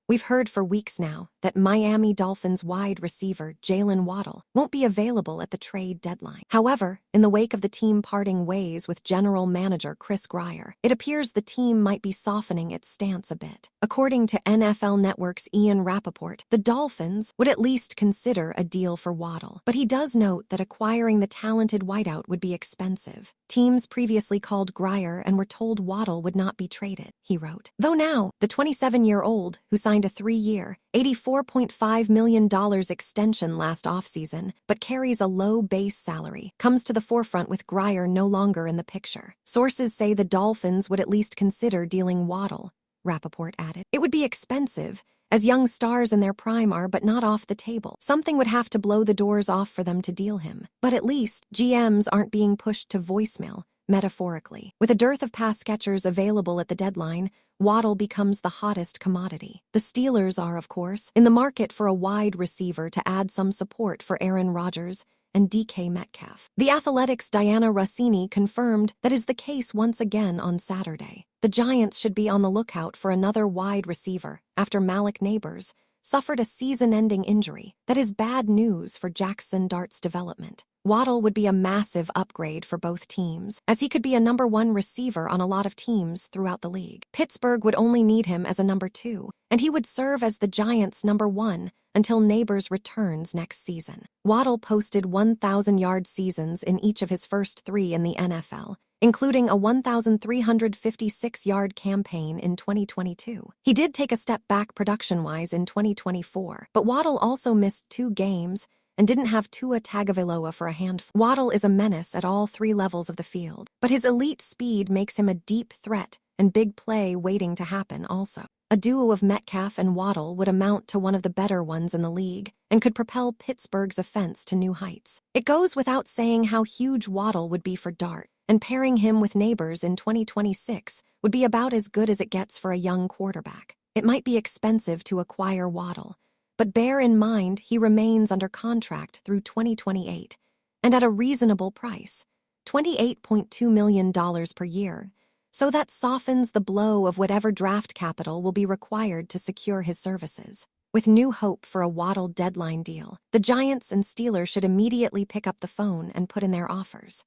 We've heard for weeks now that Miami Dolphins wide receiver Jaylen Waddle won't be available at the trade deadline. However, in the wake of the team parting ways with general manager Chris Grier, it appears the team might be softening its stance a bit. According to NFL Network's Ian Rapoport, the Dolphins would at least consider a deal for Waddle, but he does note that acquiring the talented wideout would be expensive. Teams previously called Grier and were told Waddle would not be traded, he wrote. Though now, the 27-year-old, who signed a 3-year, $84.5 million extension last offseason, but carries a low base salary, comes to the forefront with Grier no longer in the picture. Sources say the Dolphins would at least consider dealing Waddle, Rapoport added. It would be expensive, as young stars in their prime are, but not off the table. Something would have to blow the doors off for them to deal him. But at least, GMs aren't being pushed to voicemail, metaphorically. With a dearth of pass catchers available at the deadline, Waddle becomes the hottest commodity. The Steelers are, of course, in the market for a wide receiver to add some support for Aaron Rodgers and DK Metcalf. The Athletic's Diana Rossini confirmed that is the case once again on Saturday. The Giants should be on the lookout for another wide receiver after Malik Nabers suffered a season-ending injury. That is bad news for Jackson Dart's development. Waddle would be a massive upgrade for both teams, as he could be a number 1 receiver on a lot of teams throughout the league. Pittsburgh would only need him as a number 2, and he would serve as the Giants' number 1 until Nabers returns next season. Waddle posted 1,000-yard seasons in each of his first 3 in the NFL, including a 1,356-yard campaign in 2022. He did take a step back production-wise in 2024, but Waddle also missed 2 games and didn't have Tua Tagovailoa for a handful. Waddle is a menace at all 3 levels of the field, but his elite speed makes him a deep threat and big play waiting to happen also. A duo of Metcalf and Waddle would amount to one of the better ones in the league and could propel Pittsburgh's offense to new heights. It goes without saying how huge Waddle would be for Dart, and pairing him with Nabers in 2026 would be about as good as it gets for a young quarterback. It might be expensive to acquire Waddle, but bear in mind he remains under contract through 2028 and at a reasonable price, $28.2 million per year, so that softens the blow of whatever draft capital will be required to secure his services. With new hope for a Waddle deadline deal, the Giants and Steelers should immediately pick up the phone and put in their offers.